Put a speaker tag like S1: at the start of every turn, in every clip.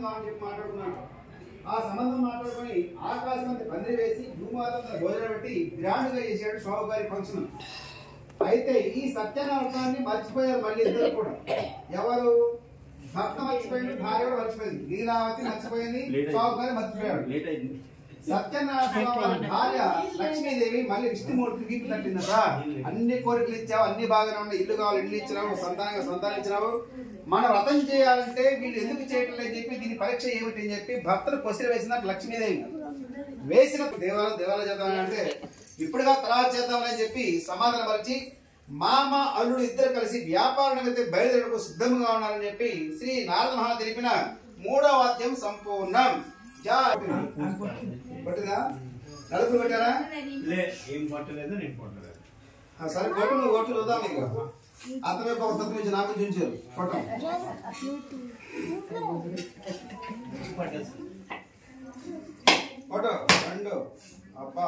S1: సంబంధం అని చెప్పి మాట్లాడుకున్నాడు. ఆ సంబంధం మాట్లాడుకొని ఆకాశం అంతా పందిరి వేసి భూమాత భోజనం పెట్టి గ్రాండ్గా చేశాడు షావుకారి ఫంక్షన్. అయితే ఈ సత్యనారాయణాన్ని మర్చిపోయారు మళ్ళీ ఇద్దరు కూడా. ఎవరు? భర్త మర్చిపోయింది, భార్య కూడా మర్చిపోయింది. లీలావతి మర్చిపోయింది, షావుకారి మర్చిపోయాడు. సత్యనారాయణ భార్య లక్ష్మీదేవి మళ్ళీ విష్ణుమూర్తికి గీపు తట్టిందట. అన్ని కోరికలు ఇచ్చావు, అన్ని బాగానే ఉన్నాయి, ఇల్లు కావాలి ఇల్లు ఇచ్చినావు, సంతానం ఇచ్చినావు, మన వ్రతం చేయాలంటే వీళ్ళు ఎందుకు చేయటం లేదని చెప్పి దీని పరీక్ష ఏమిటి అని చెప్పి భర్తను క్వశ్చన్ వేసినట్టు లక్ష్మీదేవి వేసిన దేవాలయ చేద్దాం అంటే ఇప్పుడుగా తర్వాత చేద్దామని చెప్పి సమాధానం పరిచి మామ అల్లుడు ఇద్దరు కలిసి వ్యాపార నిమిత్తం బయలుదేరకు సిద్ధంగా ఉన్నారని చెప్పి శ్రీ నారద మహా తెలిపిన 3వ వాద్యం సంపూర్ణం. పట్టిందా? నలుగురు పెట్టారా?
S2: ఏం పట్టలేదు, నేను పట్టలేదు.
S1: సరే కొట్టు, నువ్వు కొట్టు చూద్దాం. నీకు అతమే పద్ధతి నుంచి నాకు చూపించారు కొట్టం. కొట్టు రెండు అబ్బా.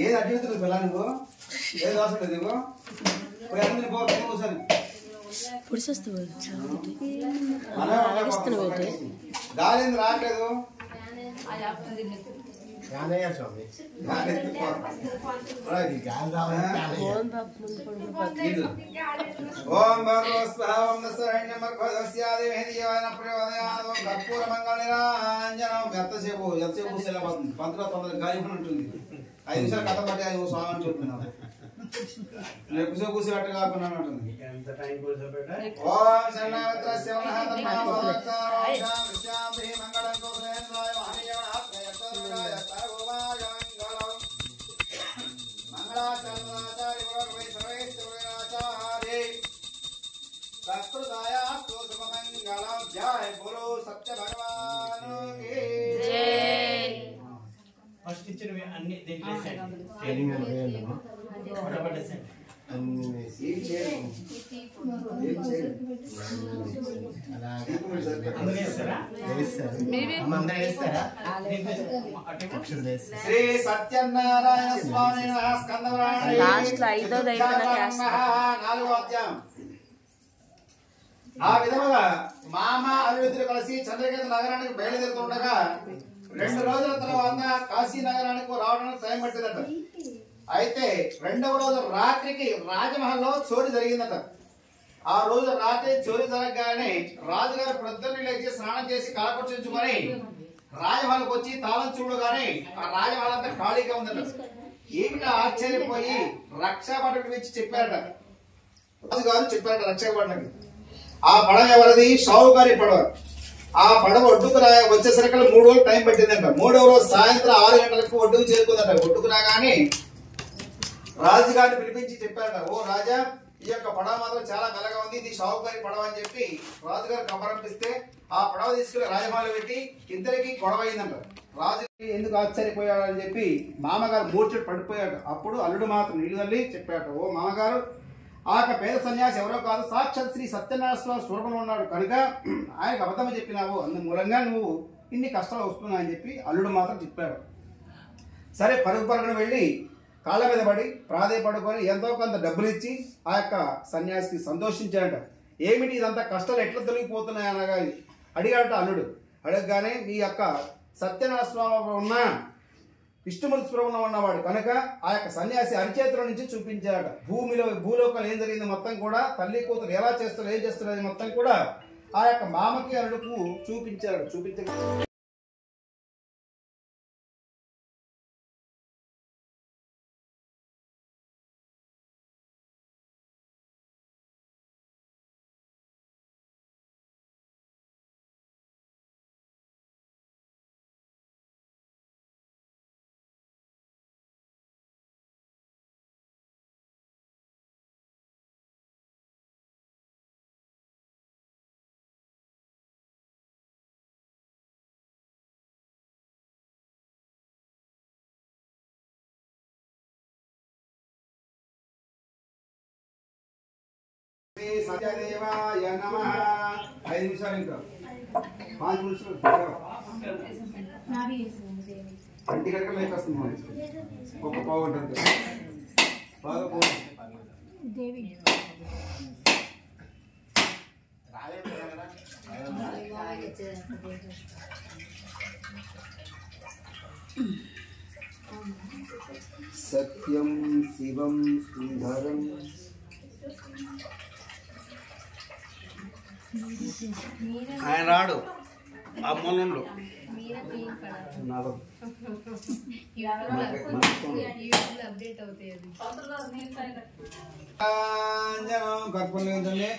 S1: ఏది అడ్డుతుంది పిల్ల నువ్వు? ఏది రాసుంటుంది నువ్వు? పోయి అన్ని పో కూర్చొని గాలి రావట్లేదు. ఓం కర్పూర మంగళ నిరాంజనం. ఎంతసేపు పంతులో తొందరగా గాలి ఉంటుంది. 5 నిమిషాలు కథ పట్టి 5 స్వామి అని చెప్తున్నాను. ఎక్కువసేపు కూర్చోబెట్ట కాకుండా ఉంటుంది. ఓం శరణాగత్రస్య जय बोलो सत्य भगवान की जय.
S2: फस्ट इच्छिनవి అన్ని దీంట్లో
S1: శ్రీ సత్యనారాయణ స్వామి స్కందపురాణం లాస్ట్ 5వ దైవన 4వ అధ్యాయం. ఆ విధముగా మామ అల్లుడిద్దరు కలిసి చంద్రకేతు నగరానికి బయలుదేరుతుండగా 2 రోజుల తర్వాత కాశీ నగరానికి రావడానికి టైం పట్టిందట. అయితే 2వ రోజు రాత్రికి రాజమహల్లో చోరీ జరిగిందట. ఆ రోజు రాత్రి చోరీ జరగగానే రాజుగారు ప్రొద్దున్నే లేచి స్నానం చేసి కళకొచ్చుకొని రాజమహల్కి వచ్చి తాళం చూడగానే ఆ రాజమహల్ అంతా ఖాళీగా ఉందట. ఏమిటా ఆశ్చర్యపోయి రక్షాభటుడికి పిలిచి చెప్పారట. రాజుగారు చెప్పారట రక్షాభటుడికి, ఆ పడవ ఎవరిది? షావుకారి పడవ. ఆ పడవ ఒడ్డుకు వచ్చేసరికి 3 రోజులు టైం పట్టిందంట. 3వ రోజు సాయంత్రం 6 గంటలకు ఒడ్డుకు చేరుకుందట. ఒడ్డుకు రాగానే రాజుగారిని పిలిపించి చెప్పారట, ఓ రాజా, ఈ యొక్క పడవ మాత్రం చాలా మెల్లగా ఉంది, ఇది షావుకారి పడవ అని చెప్పి రాజుగారు కబరంపిస్తే ఆ పడవ తీసుకుని రాజమహల్ పెట్టి ఇద్దరికి గొడవ అయిందంట. రాజు ఎందుకు ఆశ్చర్యపోయాడని చెప్పి మామగారు మూర్ఛటి పడిపోయాడు. అప్పుడు అల్లుడు మాత్రం నీళ్ళు తల్లి చెప్పాడు, ఓ మామగారు, ఆ యొక్క పేద సన్యాసి ఎవరో కాదు, సాక్షాత్ శ్రీ సత్యనారాయణ స్వామి స్వరూపంలో ఉన్నాడు కనుక ఆయనకు అబద్ధం చెప్పినావు, అందు మూలంగా నువ్వు ఇన్ని కష్టాలు వస్తున్నాయని చెప్పి అల్లుడు మాత్రం చెప్పాడు. సరే పరుగున వెళ్ళి కాళ్ళ మీద పడి ప్రాధేయపడుకొని ఎంతో కొంత డబ్బులు ఇచ్చి ఆ యొక్క సన్యాసికి సంతోషించాడట. ఏమిటి ఇదంతా కష్టాలు ఎట్లా తొలగిపోతున్నాయి అనగా అడిగాడట అల్లుడు. అడగగానే మీ యొక్క సత్యనారాయణ స్వామి ఉన్న విష్ణుమూర్తి స్వరూపంలో ఉన్నవాడు కనుక ఆ యొక్క సన్యాసి అరిచేతుల నుంచి చూపించాడట. భూలోకంలో ఏం జరిగింది మొత్తం కూడా, తల్లి కూతురు ఎలా చేస్తారు ఏం చేస్తున్నది మొత్తం కూడా ఆ యొక్క మామకి అల్లుడుకు చూపించాడు. సత్యదేవాయ నమః. 5 నిమిషాలు ఇంకా 5 నిమిషాలు ఇంటి కనుక లేక వస్తుంది. ఒక పావు ఉంటుంది బాగా సత్యం శివం సుందరం ఆయన రాడు అమ్మనుండు గర్భం లేదండి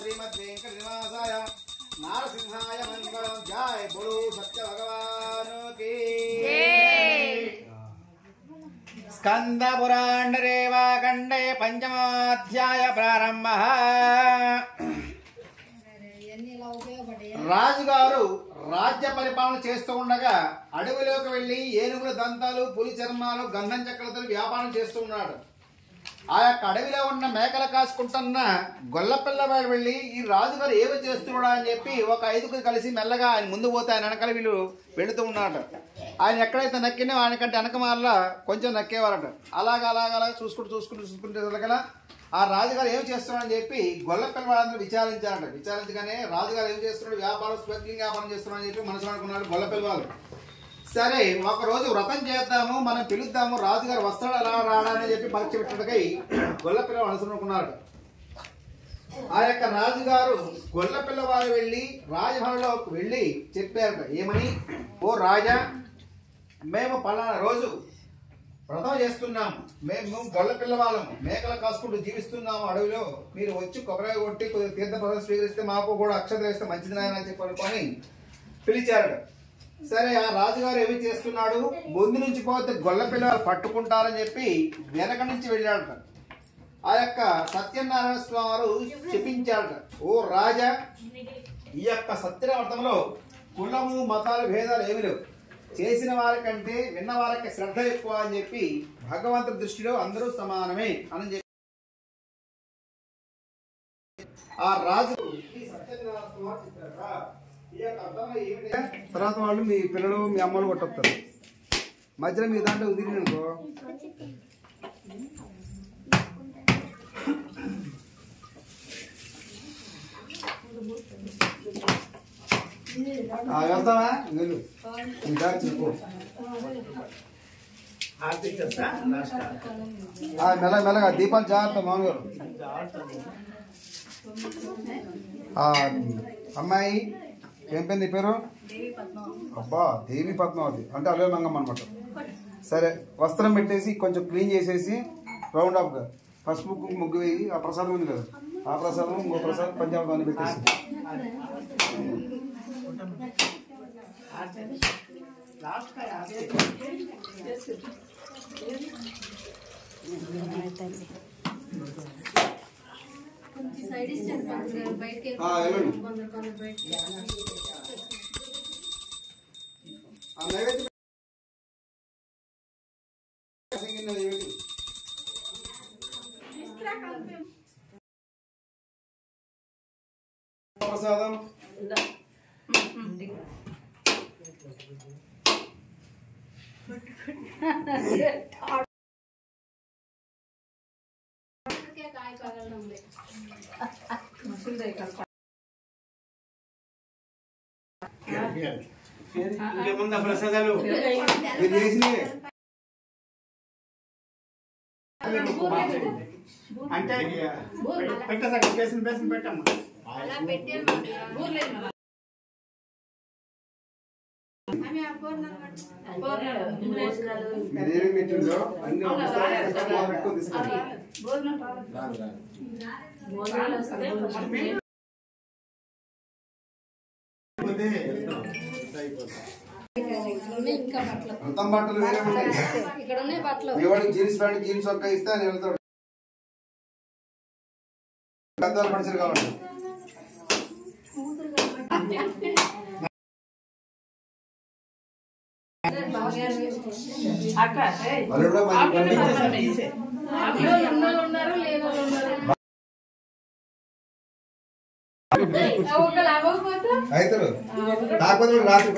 S1: శ్రీమద్ వెంకటనివాసాయ నారసింహాయ మంగళం జయ బోలో సత్య భగవానుకి స్కంద పురాణరేవాఖండే పంచమాధ్యాయ ప్రారంభ. రాజుగారు రాజ్య పరిపాలన చేస్తూ ఉండగా అడవిలోకి వెళ్లి ఏనుగుల దంతాలు పులి చర్మాలు గంధం చక్రతలు వ్యాపారం చేస్తూ ఉన్నాడు. ఆ యొక్క అడవిలో ఉన్న మేకలు కాసుకుంటున్న గొల్లపిల్లవాడు వెళ్ళి ఈ రాజుగారు ఏమి చేస్తున్నాడా అని చెప్పి ఒక 5గురు కలిసి మెల్లగా ఆయన ముందు పోతే ఆయన వెనకాల వీళ్ళు వెళుతూ ఉన్నాడు. ఆయన ఎక్కడైతే నక్కినా ఆయనకంటే వెనకమాల కొంచెం నక్కేవారట. అలాగా చూసుకుంటే వెళ్ళగల ఆ రాజుగారు ఏం చేస్తున్నాడని చెప్పి గొల్లపిల్లవాడందరూ విచారించారట. విచారించగానే రాజుగారు ఏం చేస్తున్నాడు, వ్యాపారం స్పెక్లింగ్ వ్యాపారం చేస్తున్నాడు అని చెప్పి మనసు అనుకున్నాడు గొల్లపిల్లవాడు. సరే ఒకరోజు వ్రతం చేద్దాము, మనం పిలుద్దాము, రాజుగారు వస్తాడు ఎలా రాడని చెప్పి పరీక్ష పెట్టడానికి గొల్లపిల్లవాడు అనుకున్నారు. ఆ యొక్క రాజుగారు గొల్లపిల్లవాడు వెళ్ళి రాజభవనంలోకి వెళ్ళి చెప్పారట. ఏమని, ఓ రాజా, మేము పలానా రోజు వ్రతం చేస్తున్నాము, మేము గొల్లపిల్లవాళ్ళము, మేకల కాసుకుంటూ జీవిస్తున్నాము అడవిలో, మీరు వచ్చి కొబ్బరి కొట్టి కొద్దిగా తీర్థ ప్రసాదం స్వీకరిస్తే మాకు కూడా అక్షత వేస్తే మంచిది నాయన అని చెప్పి అనుకొని పిలిచారట. సరే ఆ రాజుగారు ఏమి చేస్తున్నాడు, ముందు నుంచి పోతే గొల్లపిల్లవాళ్ళు పట్టుకుంటారని చెప్పి వెనక నుంచి వెళ్ళాడట. ఆ యొక్క సత్యనారాయణ స్వామి వారు చెప్పించాడట. ఓ రాజా, ఈ యొక్క సత్యవ్రతంలో కులము మతాలు భేదాలు ఏమి లేవు, చేసిన వారికంటే విన్న వారికి శ్రద్ధ ఎక్కువ అని చెప్పి భగవంతుడి దృష్టిలో అందరూ సమానమే అని చెప్పి ఆ రాజు తర్వాత వాళ్ళు మీ పిల్లలు మీ అమ్మలు కొట్టొస్తారు. మధ్యలో మీ దాంట్లో ఉదిరి అనుకో వెళ్తావా వెళ్ళు చెప్పు. మెల్లగా దీపాలు జాగ్రత్త మామగారు. అమ్మాయి ఏం పేరు నీ పేరు? అబ్బా, దేవి పద్మావతి అంటే అలవే మంగమ్మ అనమాట. సరే వస్త్రం పెట్టేసి కొంచెం క్లీన్ చేసేసి రౌండ్ అప్గా పసుపు ముగ్గు వేయి. ఆ ప్రసాదం ఉంది కదా, ఆ ప్రసాదం ఇంకో ప్రసాదం పంచామృతాన్ని పెట్టేసి ప్రసాదం
S2: ఇంకేముందా ప్రసాదాలు అంటే పెట్టేసా పేసిన పెట్టమ్మా.
S1: మీరేమి పెట్టిందో అన్ని పెట్టుకొని తీసుకోండి. మొత్తం బట్టలు వేరే ఉంటాయి. ఎవరికి జీన్స్ ప్యాంట్ జీన్స్ ఒక్క ఇస్తే అని వెళ్తాడు. పెద్దవాళ్ళు మనుషులు కావాలి. అయితే కాకపోతే రాత్రి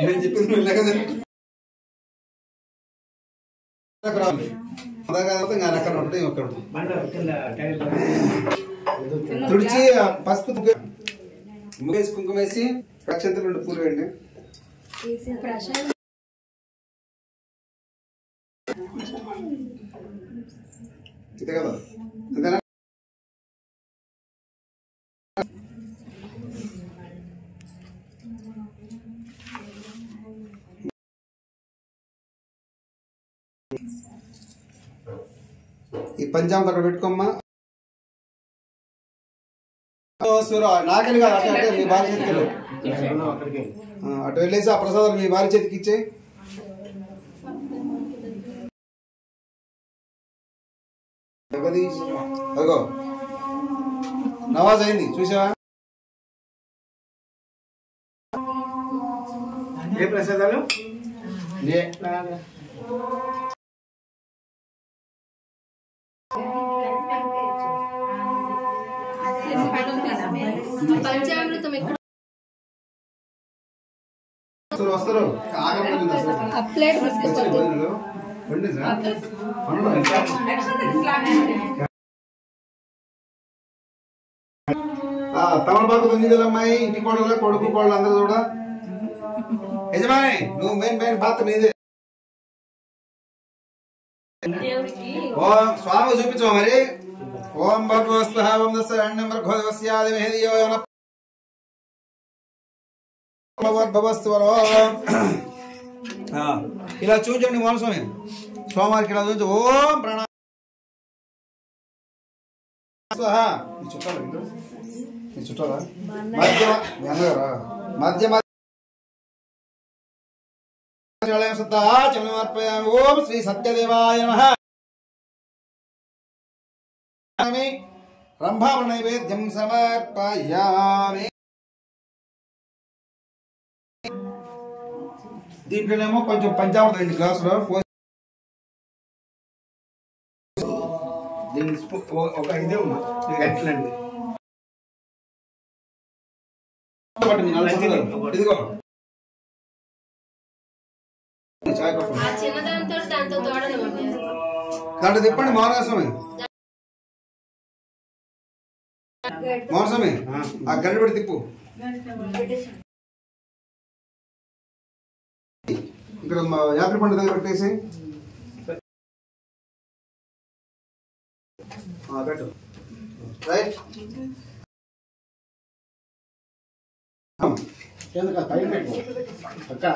S3: నేను చెప్పింది నువ్వు ఇలాగే అక్కడ ఉంటాయి అక్కడ తుడిచి పసుపు ముగేసి కుంకుమ వేసి అక్షంతలు 2 పూలు వేయండి. అంతే కదా, అంతేనా? ఈ పంచామృతం అక్కడ పెట్టుకోమ్మా. నాకని కాదు, అటు అంటే మీ భార్య చేతికి వెళ్ళు. అటు వెళ్ళేసి ఆ ప్రసాదాలు మీ భార్య చేతికి ఇచ్చే. అదిగో నవాజ్ అయింది చూసావా?
S2: ఏ ప్రసాదాలు?
S3: వస్తారు తమలపాకు ఉంది కదమ్మాయి, ఇంటి కోడలు కొడుకు కోడలు అందరూ కూడా. యజమాని నువ్వు మెయిన్ పాత్ర మీదే. ఓం స్వామి చూపించు మరి. ఓం భగవస్వ ఓం ఇలా చూచండి. మోనస్వామి స్వామివారికి ఇలా చూచు. ఓం ప్రణా చుట్టాలా మధ్య ఓం శ్రీ సత్యదేవాయ నమః. రంభా నైవేద్యం సమర్పయామి. దీంట్లోనేమో కొంచెం పంచామృతం 2 గ్లాసులు
S2: ఒక ఇదే ఉన్నా ఎట్లండి.
S3: ఇదిగో దాంట్లో తిప్పండి. మౌనస్వామి మౌనస్వామి ఆ గడ్డ పెట్టి తిప్పు. ఇక్కడ యాత్రి పండు దగ్గర పెట్టేసి పెట్టు. రైట్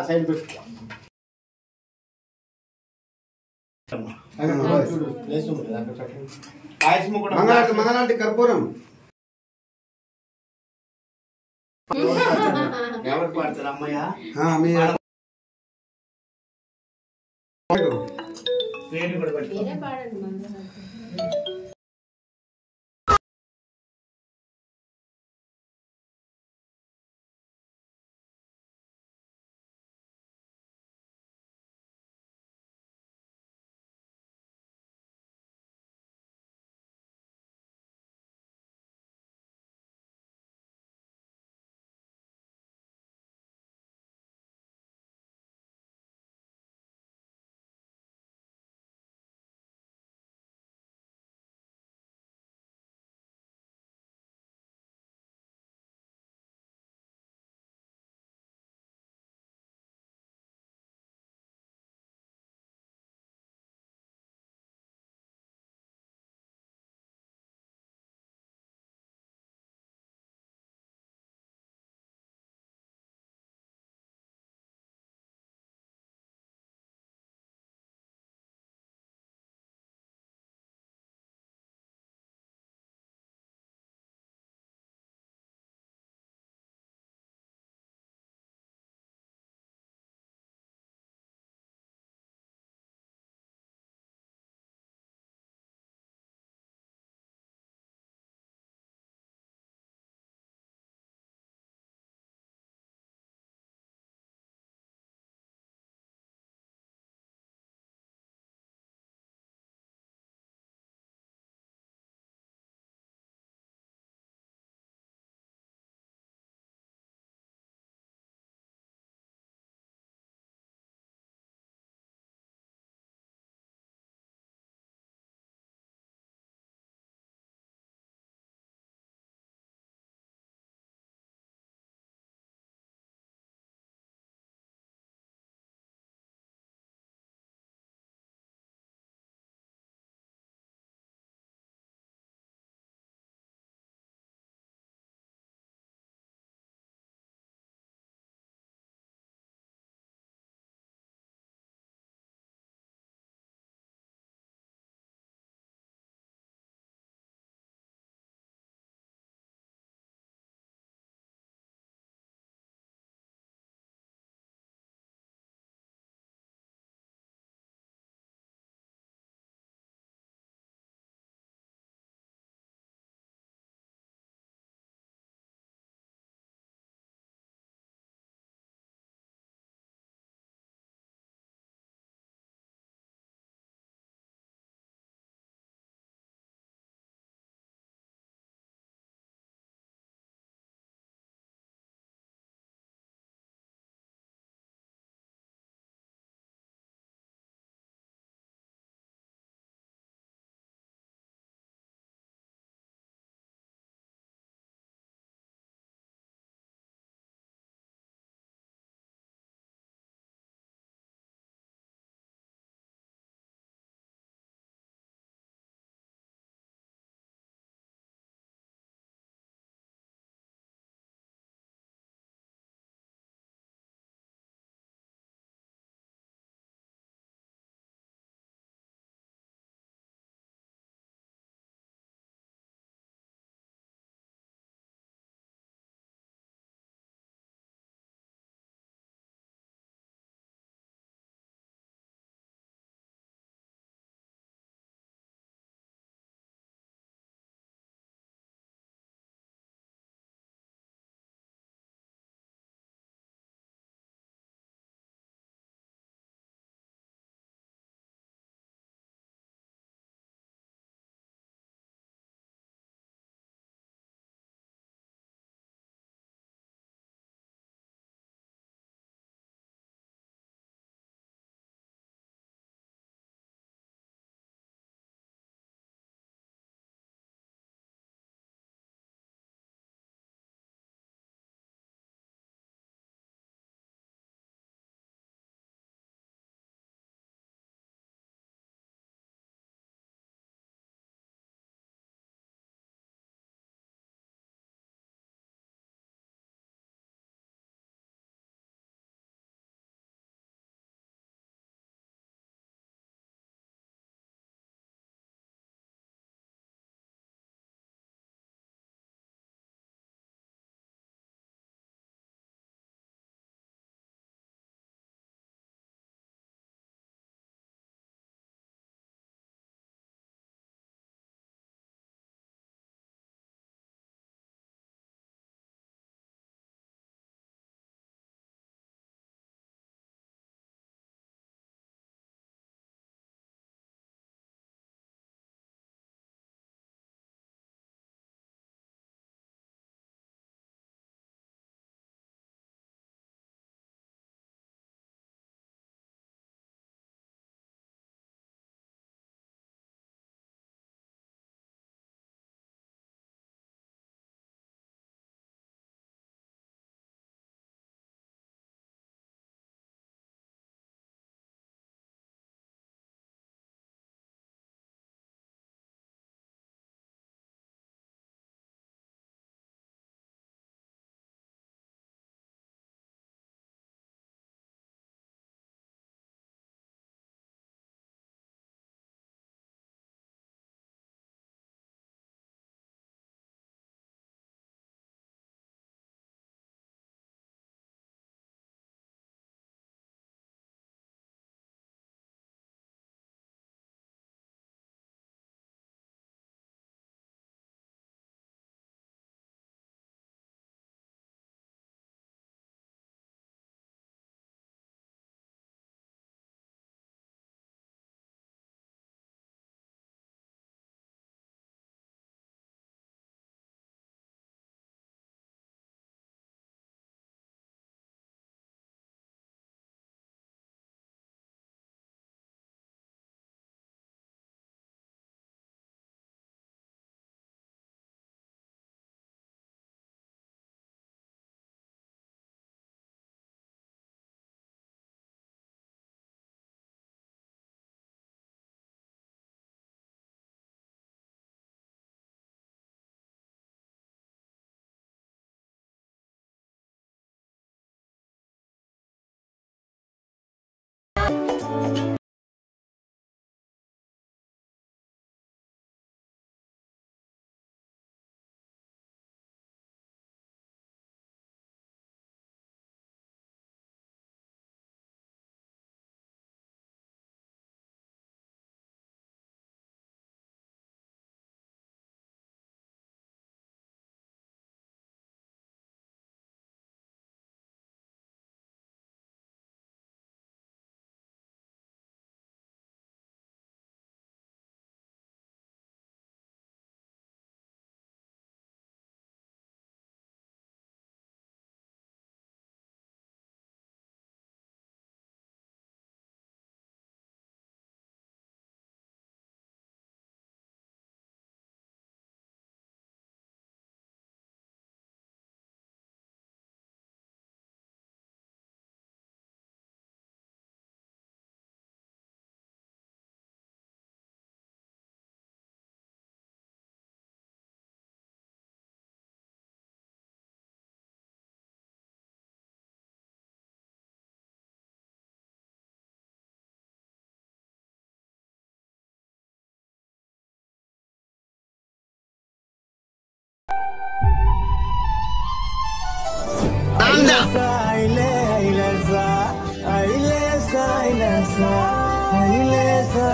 S2: సైడ్ పెట్టు.
S3: మంగళాంటి కర్పూరం
S2: ఎవరు పాడతారు అమ్మయ్య?
S3: మీ
S2: పేరు కూడా పెట్టుకో.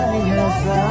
S4: ఐలేసా